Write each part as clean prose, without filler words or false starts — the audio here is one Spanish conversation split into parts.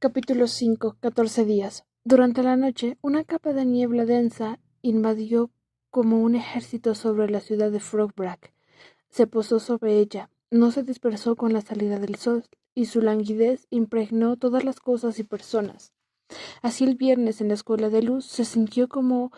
Capítulo 5. 14 días. Durante la noche, una capa de niebla densa invadió como un ejército sobre la ciudad de Frogbrack. Se posó sobre ella, no se dispersó con la salida del sol, y su languidez impregnó todas las cosas y personas. Así el viernes en la escuela de luz se sintió como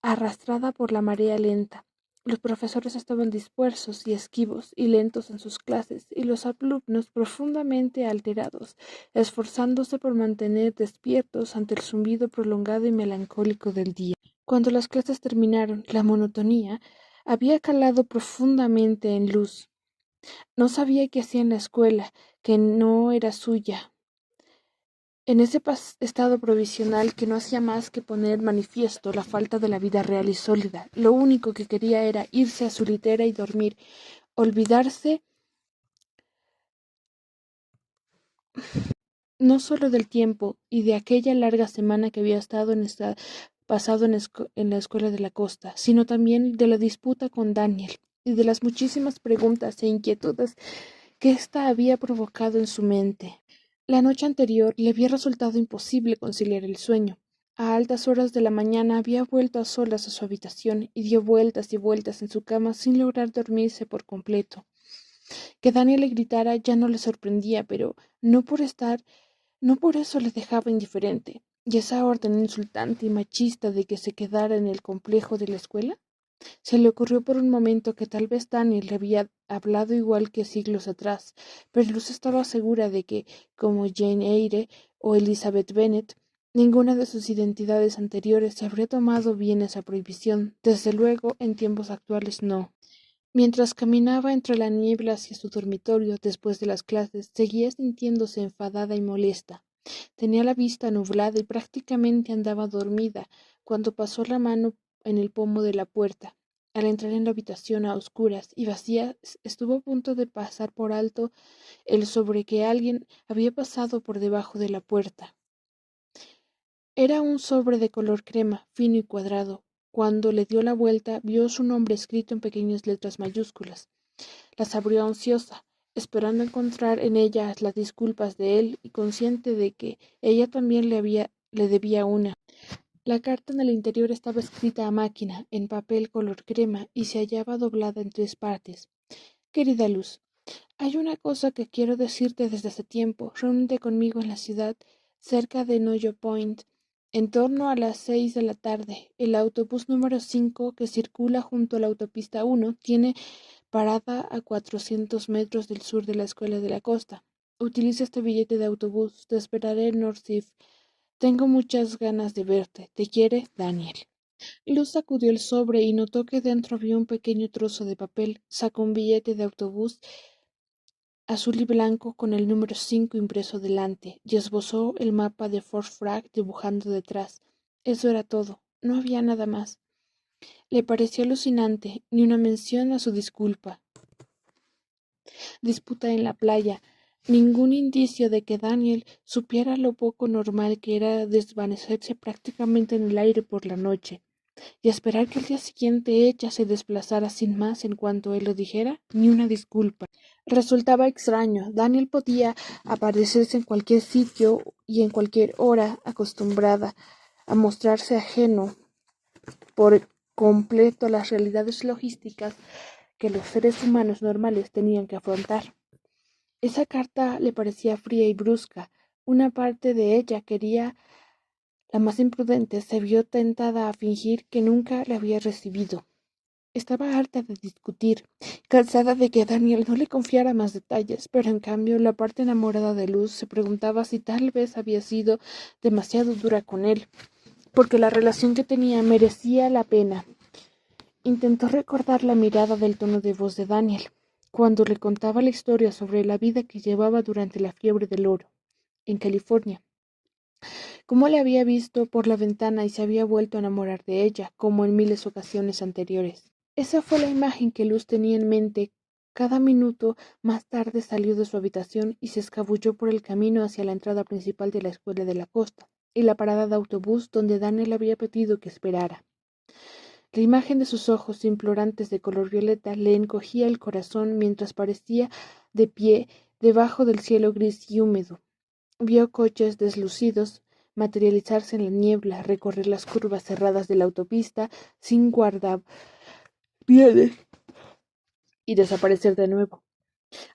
arrastrada por la marea lenta. Los profesores estaban dispersos y esquivos y lentos en sus clases, y los alumnos profundamente alterados, esforzándose por mantener despiertos ante el zumbido prolongado y melancólico del día. Cuando las clases terminaron, la monotonía había calado profundamente en Luz. No sabía qué hacía en la escuela, que no era suya. En ese estado provisional que no hacía más que poner manifiesto la falta de la vida real y sólida, lo único que quería era irse a su litera y dormir, olvidarse no solo del tiempo y de aquella larga semana que había pasado en la escuela de la costa, sino también de la disputa con Daniel y de las muchísimas preguntas e inquietudes que ésta había provocado en su mente. La noche anterior le había resultado imposible conciliar el sueño. A altas horas de la mañana había vuelto a solas a su habitación y dio vueltas y vueltas en su cama sin lograr dormirse por completo. Que Daniel le gritara ya no le sorprendía, pero no por eso le dejaba indiferente. ¿Y esa orden insultante y machista de que se quedara en el complejo de la escuela? Se le ocurrió por un momento que tal vez Daniel le había hablado igual que siglos atrás, pero Luz estaba segura de que, como Jane Eyre o Elizabeth Bennet, ninguna de sus identidades anteriores se habría tomado bien esa prohibición. Desde luego, en tiempos actuales no. Mientras caminaba entre la niebla hacia su dormitorio después de las clases, seguía sintiéndose enfadada y molesta. Tenía la vista nublada y prácticamente andaba dormida cuando pasó la mano en el pomo de la puerta. Al entrar en la habitación a oscuras y vacía, estuvo a punto de pasar por alto el sobre que alguien había pasado por debajo de la puerta. Era un sobre de color crema, fino y cuadrado. Cuando le dio la vuelta, vio su nombre escrito en pequeñas letras mayúsculas. Las abrió ansiosa, esperando encontrar en ellas las disculpas de él y consciente de que ella también le debía una. La carta en el interior estaba escrita a máquina, en papel color crema, y se hallaba doblada en 3 partes. Querida Luz, hay una cosa que quiero decirte desde hace tiempo. Reúnete conmigo en la ciudad, cerca de Noyo Point, en torno a las 6 de la tarde. El autobús número 5, que circula junto a la autopista 1, tiene parada a 400 metros del sur de la escuela de la costa. Utiliza este billete de autobús. Te esperaré en Northside. Tengo muchas ganas de verte. Te quiere, Daniel. Luz sacudió el sobre y notó que dentro había un pequeño trozo de papel. Sacó un billete de autobús azul y blanco con el número 5 impreso delante y esbozó el mapa de Fort Bragg dibujando detrás. Eso era todo. No había nada más. Le pareció alucinante, ni una mención a su disputa en la playa, ningún indicio de que Daniel supiera lo poco normal que era desvanecerse prácticamente en el aire por la noche, y esperar que al día siguiente ella se desplazara sin más en cuanto él lo dijera, ni una disculpa. Resultaba extraño. Daniel podía aparecerse en cualquier sitio y en cualquier hora, acostumbrada a mostrarse ajeno por completo a las realidades logísticas que los seres humanos normales tenían que afrontar. Esa carta le parecía fría y brusca. Una parte de ella quería, la más imprudente, se vio tentada a fingir que nunca la había recibido. Estaba harta de discutir, cansada de que Daniel no le confiara más detalles, pero en cambio la parte enamorada de Luz se preguntaba si tal vez había sido demasiado dura con él, porque la relación que tenía merecía la pena. Intentó recordar la mirada del tono de voz de Daniel, cuando le contaba la historia sobre la vida que llevaba durante la fiebre del oro, en California. Cómo le había visto por la ventana y se había vuelto a enamorar de ella, como en miles ocasiones anteriores. Esa fue la imagen que Luz tenía en mente. Cada minuto más tarde salió de su habitación y se escabulló por el camino hacia la entrada principal de la escuela de la costa y la parada de autobús donde Daniel había pedido que esperara. La imagen de sus ojos implorantes de color violeta le encogía el corazón mientras parecía de pie debajo del cielo gris y húmedo. Vio coches deslucidos materializarse en la niebla, recorrer las curvas cerradas de la autopista sin guardavidas y desaparecer de nuevo.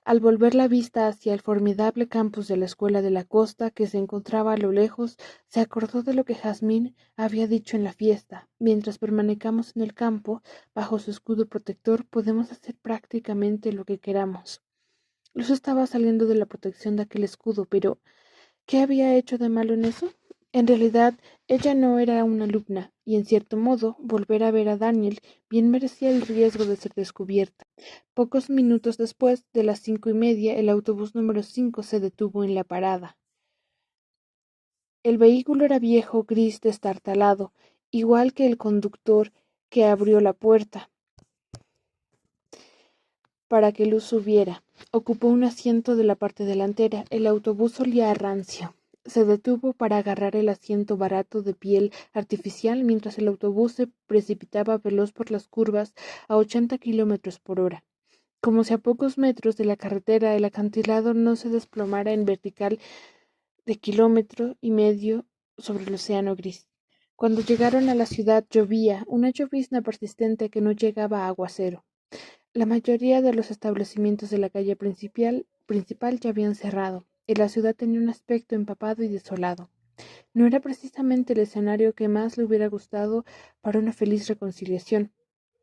Al volver la vista hacia el formidable campus de la Escuela de la Costa, que se encontraba a lo lejos, se acordó de lo que Jazmín había dicho en la fiesta. Mientras permanezcamos en el campo, bajo su escudo protector, podemos hacer prácticamente lo que queramos. Luz estaba saliendo de la protección de aquel escudo, pero ¿qué había hecho de malo en eso? En realidad, ella no era una alumna, y en cierto modo, volver a ver a Daniel bien merecía el riesgo de ser descubierta. Pocos minutos después de las 5:30, el autobús número 5 se detuvo en la parada. El vehículo era viejo, gris, destartalado, igual que el conductor que abrió la puerta para que Luz subiera. Ocupó un asiento de la parte delantera. El autobús olía a rancio. Se detuvo para agarrar el asiento barato de piel artificial mientras el autobús se precipitaba veloz por las curvas a 80 kilómetros por hora. Como si a pocos metros de la carretera el acantilado no se desplomara en vertical de 1,5 kilómetros sobre el océano gris. Cuando llegaron a la ciudad llovía, una llovizna persistente que no llegaba a aguacero. La mayoría de los establecimientos de la calle principal ya habían cerrado, y la ciudad tenía un aspecto empapado y desolado. No era precisamente el escenario que más le hubiera gustado para una feliz reconciliación.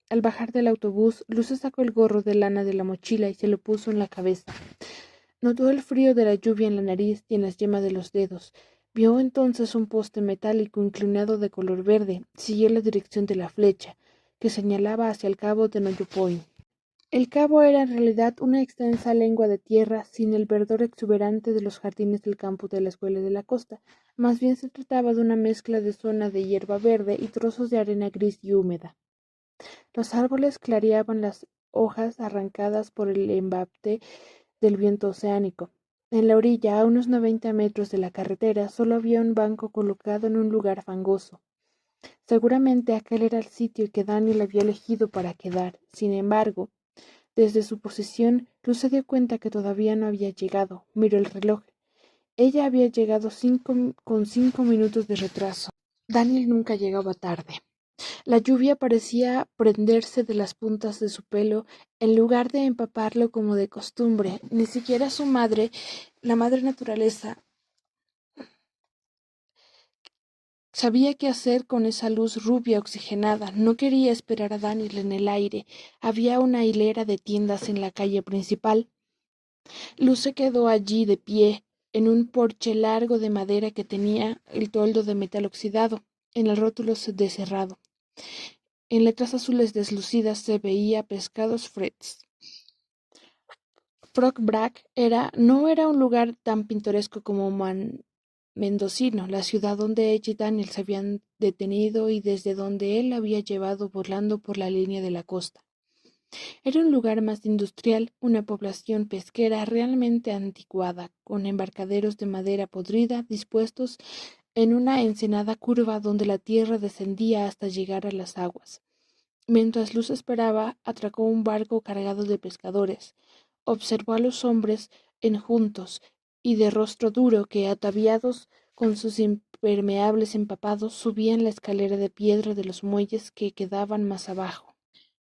Al bajar del autobús, Luz sacó el gorro de lana de la mochila y se lo puso en la cabeza. Notó el frío de la lluvia en la nariz y en las yemas de los dedos. Vio entonces un poste metálico inclinado de color verde. Siguió la dirección de la flecha, que señalaba hacia el cabo de Noyo Point. El cabo era en realidad una extensa lengua de tierra sin el verdor exuberante de los jardines del campus de la Escuela de la Costa. Más bien se trataba de una mezcla de zona de hierba verde y trozos de arena gris y húmeda. Los árboles clareaban las hojas arrancadas por el embate del viento oceánico. En la orilla, a unos 90 metros de la carretera, solo había un banco colocado en un lugar fangoso. Seguramente aquel era el sitio que Daniel había elegido para quedar. Sin embargo, desde su posición, Luz se dio cuenta que todavía no había llegado. Miró el reloj. Ella había llegado con 5 minutos de retraso. Daniel nunca llegaba tarde. La lluvia parecía prenderse de las puntas de su pelo en lugar de empaparlo como de costumbre. Ni siquiera su madre, la madre naturaleza, sabía qué hacer con esa luz rubia oxigenada. No quería esperar a Daniel en el aire. Había una hilera de tiendas en la calle principal. Luz se quedó allí de pie, en un porche largo de madera que tenía el toldo de metal oxidado, en el rótulo de cerrado. En letras azules deslucidas se veía Pescados Freds. Frog Brack no era un lugar tan pintoresco como Mendocino, la ciudad donde ella y Daniel se habían detenido y desde donde él había llevado volando por la línea de la costa. Era un lugar más industrial, una población pesquera realmente anticuada, con embarcaderos de madera podrida dispuestos en una ensenada curva donde la tierra descendía hasta llegar a las aguas. Mientras Luz esperaba, atracó un barco cargado de pescadores. Observó a los hombres enjuntos y de rostro duro que, ataviados con sus impermeables empapados, subían la escalera de piedra de los muelles que quedaban más abajo.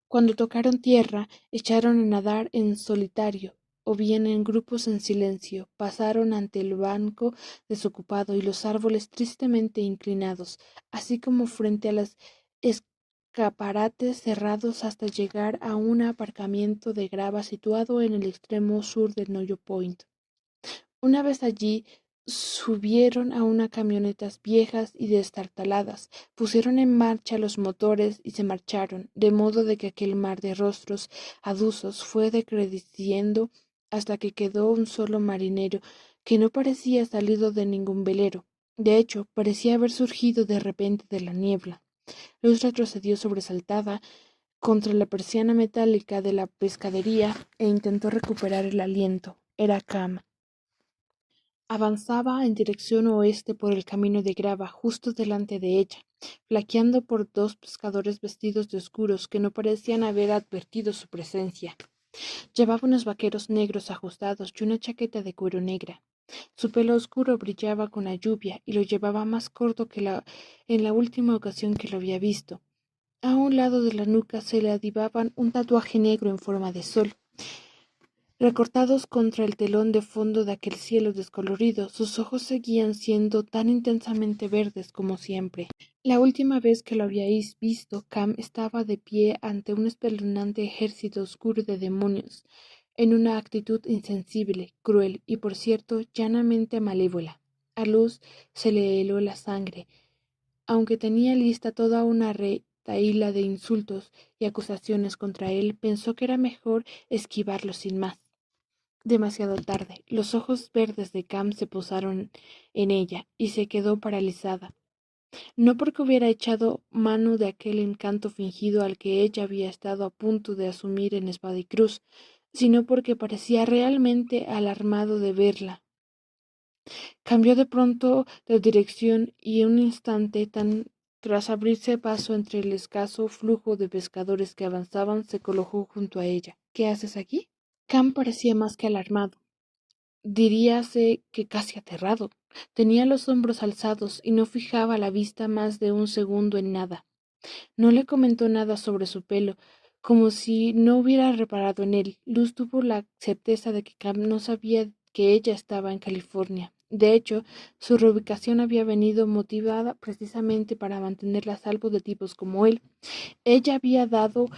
Cuando tocaron tierra, echaron a nadar en solitario, o bien en grupos en silencio, pasaron ante el banco desocupado y los árboles tristemente inclinados, así como frente a las escaparates cerrados hasta llegar a un aparcamiento de grava situado en el extremo sur de Noyo Point. Una vez allí, subieron a unas camionetas viejas y destartaladas, pusieron en marcha los motores y se marcharon, de modo de que aquel mar de rostros adusos fue decreciendo hasta que quedó un solo marinero, que no parecía salido de ningún velero. De hecho, parecía haber surgido de repente de la niebla. Luz retrocedió sobresaltada contra la persiana metálica de la pescadería e intentó recuperar el aliento. Era Cam. Avanzaba en dirección oeste por el camino de grava justo delante de ella, flanqueado por dos pescadores vestidos de oscuros que no parecían haber advertido su presencia. Llevaba unos vaqueros negros ajustados y una chaqueta de cuero negra. Su pelo oscuro brillaba con la lluvia y lo llevaba más corto que en la última ocasión que lo había visto. A un lado de la nuca se le adivaban un tatuaje negro en forma de sol. Recortados contra el telón de fondo de aquel cielo descolorido, sus ojos seguían siendo tan intensamente verdes como siempre. La última vez que lo habíais visto, Cam estaba de pie ante un espeluznante ejército oscuro de demonios, en una actitud insensible, cruel y, por cierto, llanamente malévola. A Luz se le heló la sangre, aunque tenía lista toda una retahíla de insultos y acusaciones contra él, pensó que era mejor esquivarlo sin más. Demasiado tarde, los ojos verdes de Cam se posaron en ella y se quedó paralizada. No porque hubiera echado mano de aquel encanto fingido al que ella había estado a punto de asumir en espada y cruz, sino porque parecía realmente alarmado de verla. Cambió de pronto de dirección y en un instante, tras abrirse paso entre el escaso flujo de pescadores que avanzaban, se colocó junto a ella. ¿Qué haces aquí? Cam parecía más que alarmado. Diríase que casi aterrado. Tenía los hombros alzados y no fijaba la vista más de un segundo en nada. No le comentó nada sobre su pelo, como si no hubiera reparado en él. Luz tuvo la certeza de que Cam no sabía que ella estaba en California. De hecho, su reubicación había venido motivada precisamente para mantenerla a salvo de tipos como él. Ella había dado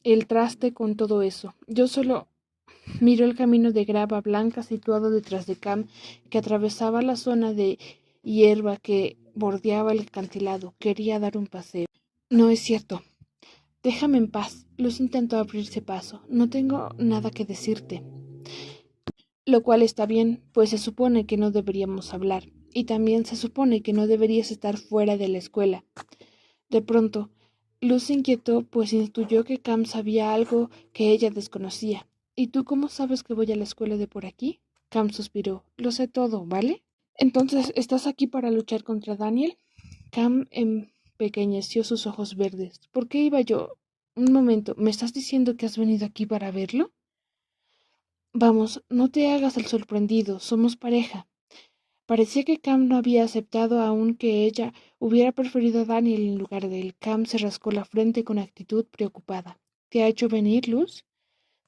el traste con todo eso. Yo solo miró el camino de grava blanca situado detrás de Cam, que atravesaba la zona de hierba que bordeaba el acantilado. Quería dar un paseo. No es cierto. Déjame en paz. Luz intentó abrirse paso. No tengo nada que decirte. Lo cual está bien, pues se supone que no deberíamos hablar. Y también se supone que no deberías estar fuera de la escuela. De pronto, Luz se inquietó, pues intuyó que Cam sabía algo que ella desconocía. ¿Y tú cómo sabes que voy a la escuela de por aquí? Cam suspiró. Lo sé todo, ¿vale? Entonces, ¿estás aquí para luchar contra Daniel? Cam empequeñeció sus ojos verdes. ¿Por qué iba yo? Un momento, ¿me estás diciendo que has venido aquí para verlo? Vamos, no te hagas el sorprendido, somos pareja. Parecía que Cam no había aceptado aún que ella hubiera preferido a Daniel en lugar de él. Cam se rascó la frente con actitud preocupada. ¿Te ha hecho venir, Luz?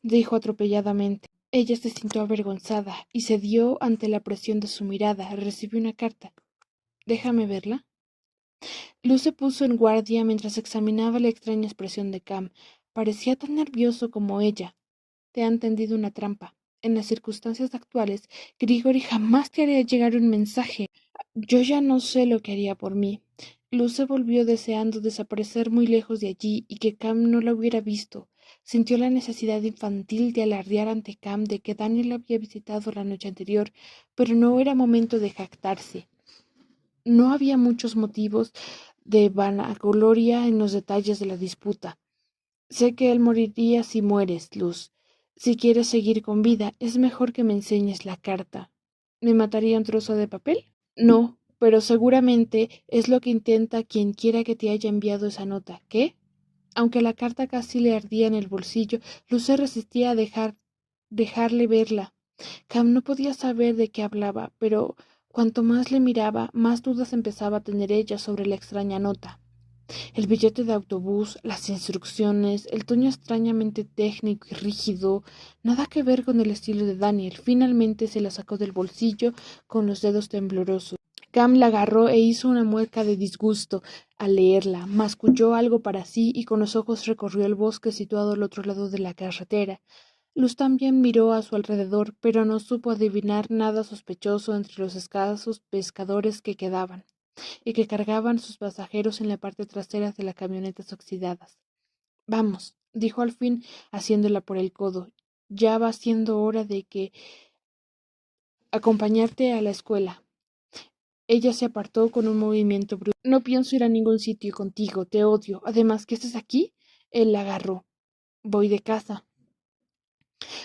Dijo atropelladamente. Ella se sintió avergonzada y cedió ante la presión de su mirada. Recibió una carta. Déjame verla. Luz se puso en guardia mientras examinaba la extraña expresión de Cam. Parecía tan nervioso como ella. Te han tendido una trampa. En las circunstancias actuales, Grigori jamás te haría llegar un mensaje. Yo ya no sé lo que haría por mí. Luz se volvió deseando desaparecer muy lejos de allí y que Cam no la hubiera visto. Sintió la necesidad infantil de alardear ante Cam de que Daniel la había visitado la noche anterior, pero no era momento de jactarse. No había muchos motivos de vanagloria en los detalles de la disputa. Sé que él moriría si mueres, Luz. Si quieres seguir con vida, es mejor que me enseñes la carta. ¿Me mataría un trozo de papel? No, pero seguramente es lo que intenta quien quiera que te haya enviado esa nota. ¿Qué? Aunque la carta casi le ardía en el bolsillo, Luz se resistía a dejarle verla. Cam no podía saber de qué hablaba, pero cuanto más le miraba, más dudas empezaba a tener ella sobre la extraña nota. El billete de autobús, las instrucciones, el tono extrañamente técnico y rígido, nada que ver con el estilo de Daniel. Finalmente se la sacó del bolsillo con los dedos temblorosos. Cam la agarró e hizo una mueca de disgusto al leerla, masculló algo para sí y con los ojos recorrió el bosque situado al otro lado de la carretera. Luz también miró a su alrededor, pero no supo adivinar nada sospechoso entre los escasos pescadores que quedaban y que cargaban sus pasajeros en la parte trasera de las camionetas oxidadas. Vamos, dijo al fin, haciéndola por el codo. Ya va siendo hora de que acompañarte a la escuela. Ella se apartó con un movimiento brusco. No pienso ir a ningún sitio contigo, te odio. Además, ¿qué haces aquí? Él la agarró. Voy de casa.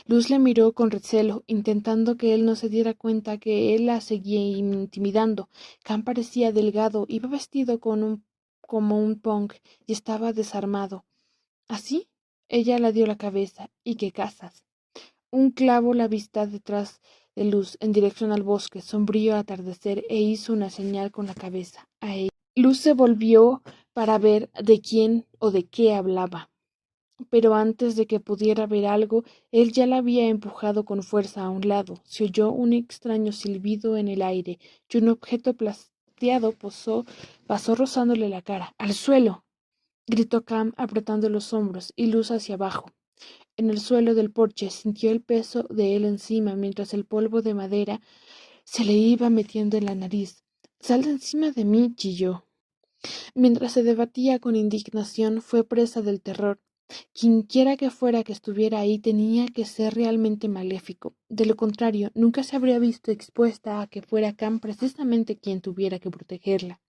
Luz le miró con recelo, intentando que él no se diera cuenta que él la seguía intimidando. Cam parecía delgado, iba vestido como un punk y estaba desarmado. ¿Así? Ella le dio la cabeza. ¿Y qué casas? Un clavo la vista detrás de luz en dirección al bosque sombrío atardecer e hizo una señal con la cabeza a ella. Luz se volvió para ver de quién o de qué hablaba, pero antes de que pudiera ver algo, él ya la había empujado con fuerza a un lado. Se oyó un extraño silbido en el aire y un objeto plateado pasó rozándole la cara. ¡Al suelo! Gritó Cam apretando los hombros y Luz hacia abajo. En el suelo del porche sintió el peso de él encima mientras el polvo de madera se le iba metiendo en la nariz. «¡Sal de encima de mí!», chilló. Mientras se debatía con indignación, fue presa del terror. Quienquiera que fuera que estuviera ahí tenía que ser realmente maléfico. De lo contrario, nunca se habría visto expuesta a que fuera Cam precisamente quien tuviera que protegerla.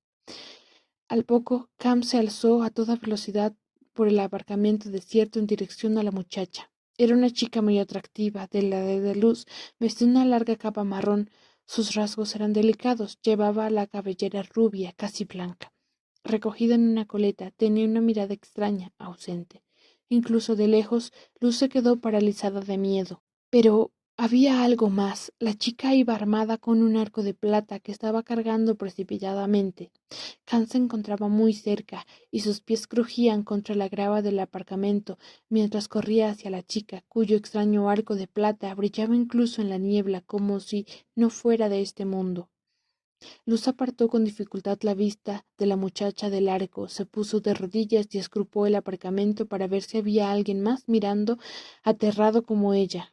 Al poco, Cam se alzó a toda velocidad por el aparcamiento desierto en dirección a la muchacha. Era una chica muy atractiva, de la edad de Luz, vestía una larga capa marrón. Sus rasgos eran delicados, llevaba la cabellera rubia, casi blanca. Recogida en una coleta, tenía una mirada extraña, ausente. Incluso de lejos, Luz se quedó paralizada de miedo. Pero había algo más. La chica iba armada con un arco de plata que estaba cargando precipitadamente. Khan se encontraba muy cerca y sus pies crujían contra la grava del aparcamiento mientras corría hacia la chica, cuyo extraño arco de plata brillaba incluso en la niebla como si no fuera de este mundo. Luz apartó con dificultad la vista de la muchacha del arco, se puso de rodillas y escrupó el aparcamiento para ver si había alguien más mirando aterrado como ella.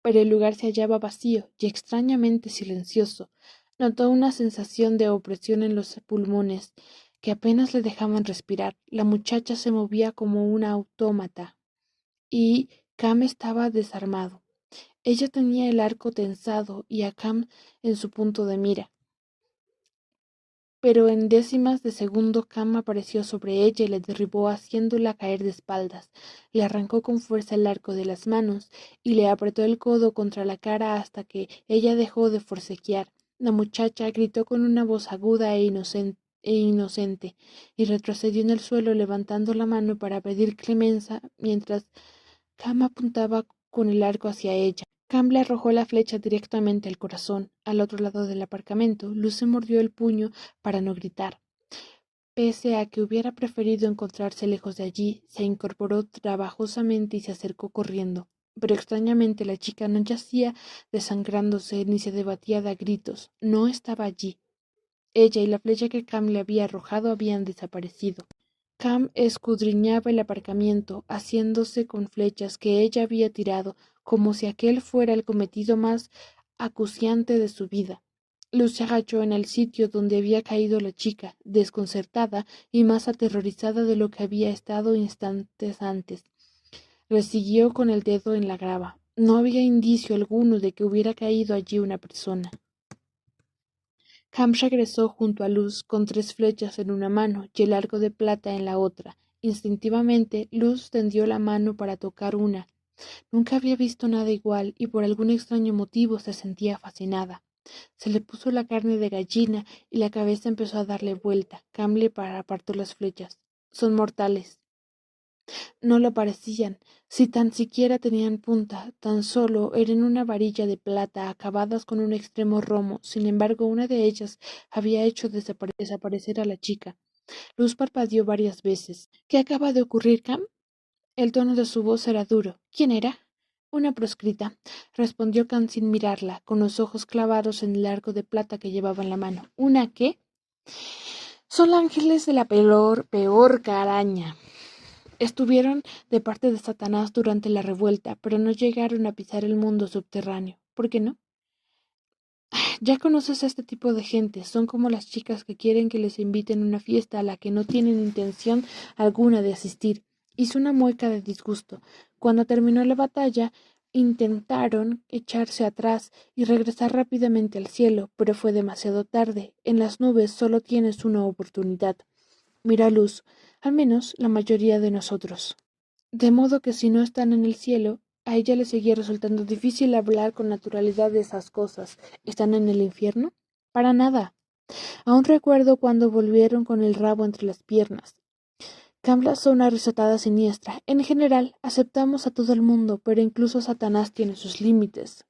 Pero el lugar se hallaba vacío y extrañamente silencioso. Notó una sensación de opresión en los pulmones que apenas le dejaban respirar. La muchacha se movía como una autómata y Cam estaba desarmado. Ella tenía el arco tensado y a Cam en su punto de mira. Pero en décimas de segundo Cam apareció sobre ella y le derribó haciéndola caer de espaldas. Le arrancó con fuerza el arco de las manos y le apretó el codo contra la cara hasta que ella dejó de forcejear. La muchacha gritó con una voz aguda e inocente y retrocedió en el suelo levantando la mano para pedir clemencia mientras Cam apuntaba con el arco hacia ella. Cam le arrojó la flecha directamente al corazón. Al otro lado del aparcamiento, Luz se mordió el puño para no gritar. Pese a que hubiera preferido encontrarse lejos de allí, se incorporó trabajosamente y se acercó corriendo. Pero extrañamente la chica no yacía desangrándose ni se debatía de gritos. No estaba allí. Ella y la flecha que Cam le había arrojado habían desaparecido. Cam escudriñaba el aparcamiento, haciéndose con flechas que ella había tirado, como si aquel fuera el cometido más acuciante de su vida. Luz se agachó en el sitio donde había caído la chica, desconcertada y más aterrorizada de lo que había estado instantes antes. Le siguió con el dedo en la grava. No había indicio alguno de que hubiera caído allí una persona. Cam regresó junto a Luz con 3 flechas en una mano y el arco de plata en la otra. Instintivamente, Luz tendió la mano para tocar una. Nunca había visto nada igual y por algún extraño motivo se sentía fascinada. Se le puso la carne de gallina y la cabeza empezó a darle vuelta. Cam le apartó las flechas. «Son mortales». No lo parecían, si tan siquiera tenían punta, tan solo eran una varilla de plata acabadas con un extremo romo. Sin embargo, una de ellas había hecho desaparecer a la chica. Luz parpadeó varias veces. «¿Qué acaba de ocurrir, Cam?» El tono de su voz era duro. «¿Quién era?» «Una proscrita», respondió Cam sin mirarla, con los ojos clavados en el arco de plata que llevaba en la mano. «¿Una qué?» «Son ángeles de la peor caraña. Estuvieron de parte de Satanás durante la revuelta, pero no llegaron a pisar el mundo subterráneo. ¿Por qué no? Ya conoces a este tipo de gente. Son como las chicas que quieren que les inviten a una fiesta a la que no tienen intención alguna de asistir». Hizo una mueca de disgusto. Cuando terminó la batalla, intentaron echarse atrás y regresar rápidamente al cielo, pero fue demasiado tarde. En las nubes solo tienes una oportunidad. Mira, Luz, al menos la mayoría de nosotros. De modo que si no están en el cielo, a ella le seguía resultando difícil hablar con naturalidad de esas cosas. ¿Están en el infierno? Para nada. Aún recuerdo cuando volvieron con el rabo entre las piernas. Cam lanzó una risotada siniestra. En general, aceptamos a todo el mundo, pero incluso Satanás tiene sus límites.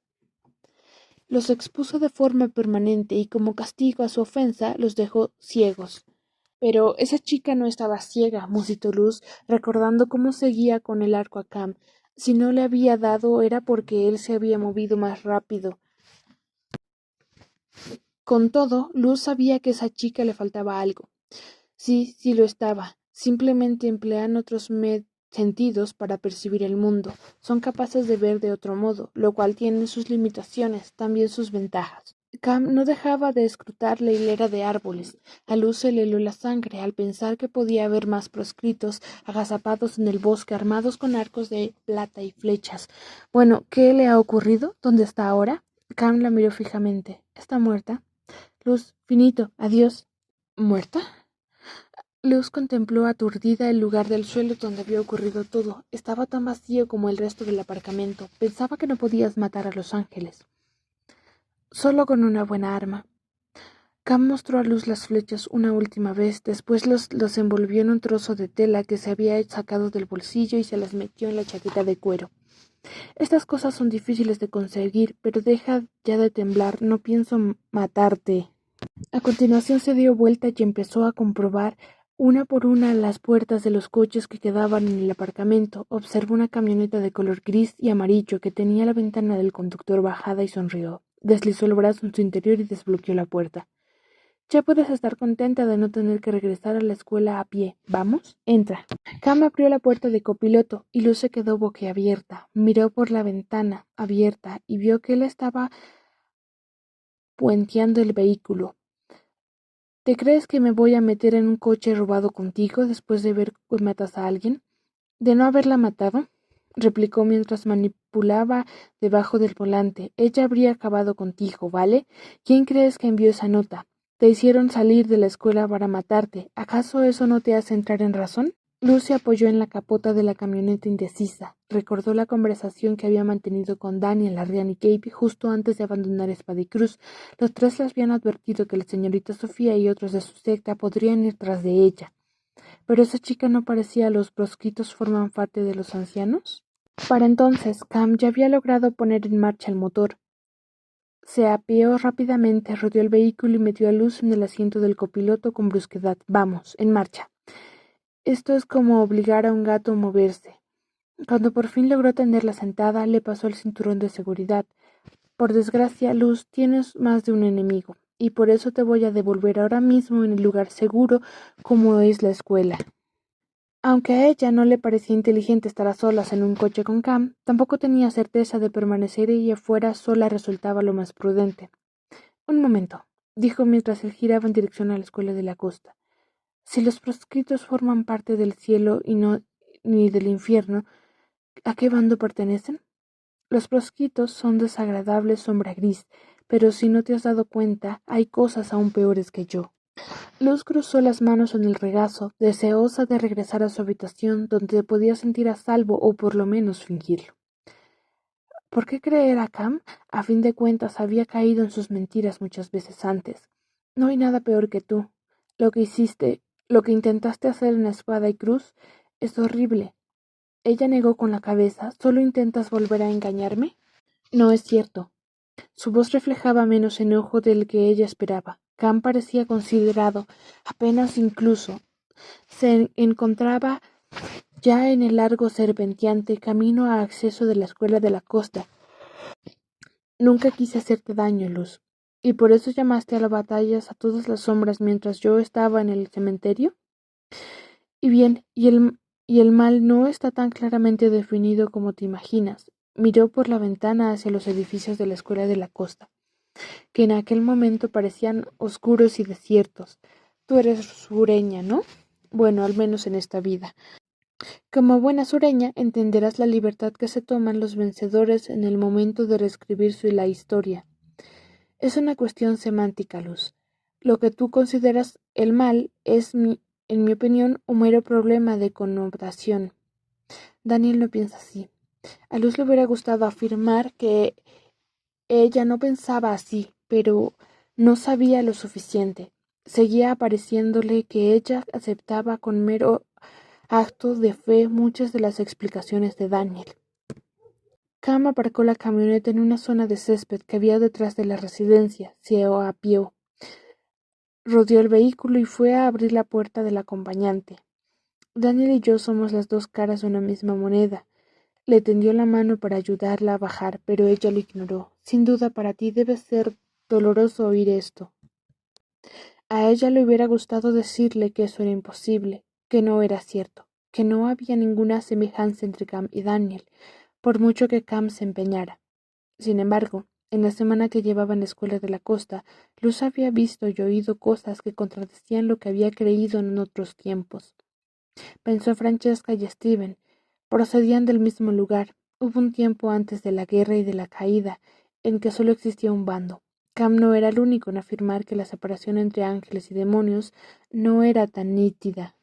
Los expuso de forma permanente y como castigo a su ofensa los dejó ciegos. Pero esa chica no estaba ciega, musitó Luz, recordando cómo seguía con el arco a Cam. Si no le había dado era porque él se había movido más rápido. Con todo, Luz sabía que a esa chica le faltaba algo. Sí, sí lo estaba. Simplemente emplean otros sentidos para percibir el mundo. Son capaces de ver de otro modo, lo cual tiene sus limitaciones, también sus ventajas. Cam no dejaba de escrutar la hilera de árboles. A Luz se le heló la sangre al pensar que podía haber más proscritos agazapados en el bosque armados con arcos de plata y flechas. Bueno, ¿qué le ha ocurrido? ¿Dónde está ahora? Cam la miró fijamente. ¿Está muerta? Luz, finito, adiós. ¿Muerta? Luz contempló aturdida el lugar del suelo donde había ocurrido todo. Estaba tan vacío como el resto del aparcamiento. Pensaba que no podías matar a los ángeles. Solo con una buena arma. Cam mostró a Luz las flechas una última vez, después los envolvió en un trozo de tela que se había sacado del bolsillo y se las metió en la chaqueta de cuero. Estas cosas son difíciles de conseguir, pero deja ya de temblar, no pienso matarte. A continuación se dio vuelta y empezó a comprobar una por una las puertas de los coches que quedaban en el aparcamiento. Observó una camioneta de color gris y amarillo que tenía la ventana del conductor bajada y sonrió. Deslizó el brazo en su interior y desbloqueó la puerta. Ya puedes estar contenta de no tener que regresar a la escuela a pie. ¿Vamos? Entra. Cam abrió la puerta de copiloto y Luz se quedó boquiabierta. Miró por la ventana abierta y vio que él estaba puenteando el vehículo. ¿Te crees que me voy a meter en un coche robado contigo después de ver que matas a alguien? ¿De no haberla matado? Replicó mientras manipulaba debajo del volante. Ella habría acabado contigo, ¿vale? ¿Quién crees que envió esa nota? Te hicieron salir de la escuela para matarte. ¿Acaso eso no te hace entrar en razón? Luz se apoyó en la capota de la camioneta indecisa. Recordó la conversación que había mantenido con Daniel, Arrian y Gabe justo antes de abandonar Espadicruz. Los tres le habían advertido que la señorita Sofía y otros de su secta podrían ir tras de ella. ¿Pero esa chica no parecía los proscritos forman parte de los ancianos? Para entonces, Cam ya había logrado poner en marcha el motor. Se apeó rápidamente, rodeó el vehículo y metió a Luz en el asiento del copiloto con brusquedad. Vamos, en marcha. Esto es como obligar a un gato a moverse. Cuando por fin logró tenderla sentada, le pasó el cinturón de seguridad. Por desgracia, Luz, tienes más de un enemigo, y por eso te voy a devolver ahora mismo en el lugar seguro como es la escuela. Aunque a ella no le parecía inteligente estar a solas en un coche con Cam, tampoco tenía certeza de permanecer ella fuera sola resultaba lo más prudente. Un momento, dijo mientras él giraba en dirección a la escuela de la costa. Si los proscritos forman parte del cielo y no ni del infierno, ¿a qué bando pertenecen? Los proscritos son desagradables sombra gris, pero si no te has dado cuenta, hay cosas aún peores que yo. Luz cruzó las manos en el regazo, deseosa de regresar a su habitación donde podía sentir a salvo o por lo menos fingirlo. ¿Por qué creer a Cam? A fin de cuentas había caído en sus mentiras muchas veces antes. No hay nada peor que tú. Lo que hiciste, lo que intentaste hacer en la espada y cruz, es horrible. Ella negó con la cabeza. ¿Solo intentas volver a engañarme? No es cierto. Su voz reflejaba menos enojo del que ella esperaba. Cam parecía considerado, apenas incluso. Se encontraba ya en el largo serpenteante camino a acceso de la escuela de la costa. Nunca quise hacerte daño, Luz. ¿Y por eso llamaste a las batallas a todas las sombras mientras yo estaba en el cementerio? Y bien, y el mal no está tan claramente definido como te imaginas. Miró por la ventana hacia los edificios de la escuela de la costa, que en aquel momento parecían oscuros y desiertos. Tú eres sureña, ¿no? Bueno, al menos en esta vida. Como buena sureña, entenderás la libertad que se toman los vencedores en el momento de reescribir la historia. Es una cuestión semántica, Luz. Lo que tú consideras el mal es, en mi opinión, un mero problema de connotación. Daniel no piensa así. A Luz le hubiera gustado afirmar que ella no pensaba así, pero no sabía lo suficiente. Seguía pareciéndole que ella aceptaba con mero acto de fe muchas de las explicaciones de Daniel. Cam aparcó la camioneta en una zona de césped que había detrás de la residencia. Se apió, rodeó el vehículo y fue a abrir la puerta del acompañante. Daniel y yo somos las dos caras de una misma moneda. Le tendió la mano para ayudarla a bajar, pero ella lo ignoró. Sin duda para ti debe ser doloroso oír esto. A ella le hubiera gustado decirle que eso era imposible, que no era cierto, que no había ninguna semejanza entre Cam y Daniel, por mucho que Cam se empeñara. Sin embargo, en la semana que llevaba en la escuela de la costa, Luz había visto y oído cosas que contradecían lo que había creído en otros tiempos. Pensó Francesca y Steven. Procedían del mismo lugar. Hubo un tiempo antes de la guerra y de la caída en que solo existía un bando. Cam no era el único en afirmar que la separación entre ángeles y demonios no era tan nítida.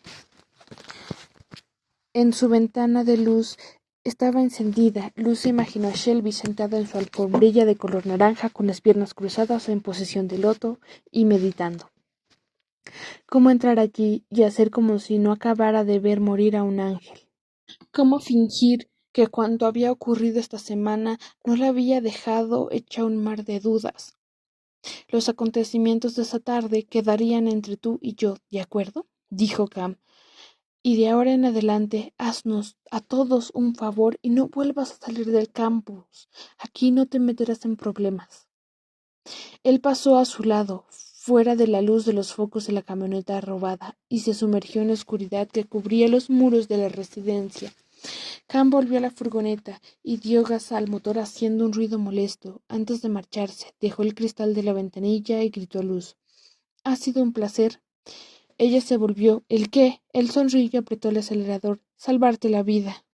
En su ventana de luz estaba encendida. Luz se imaginó a Shelby sentada en su alfombrilla de color naranja con las piernas cruzadas en posición de loto y meditando. ¿Cómo entrar allí y hacer como si no acabara de ver morir a un ángel? ¿Cómo fingir que cuanto había ocurrido esta semana no la había dejado hecha un mar de dudas? Los acontecimientos de esa tarde quedarían entre tú y yo, ¿de acuerdo? Dijo Cam. Y de ahora en adelante, haznos a todos un favor y no vuelvas a salir del campus. Aquí no te meterás en problemas. Él pasó a su lado, fuera de la luz de los focos de la camioneta robada, y se sumergió en la oscuridad que cubría los muros de la residencia. Cam volvió a la furgoneta y dio gas al motor haciendo un ruido molesto. Antes de marcharse, dejó el cristal de la ventanilla y gritó a Luz. «Ha sido un placer». Ella se volvió. «¿El qué?». Él sonrió y apretó el acelerador. «Salvarte la vida».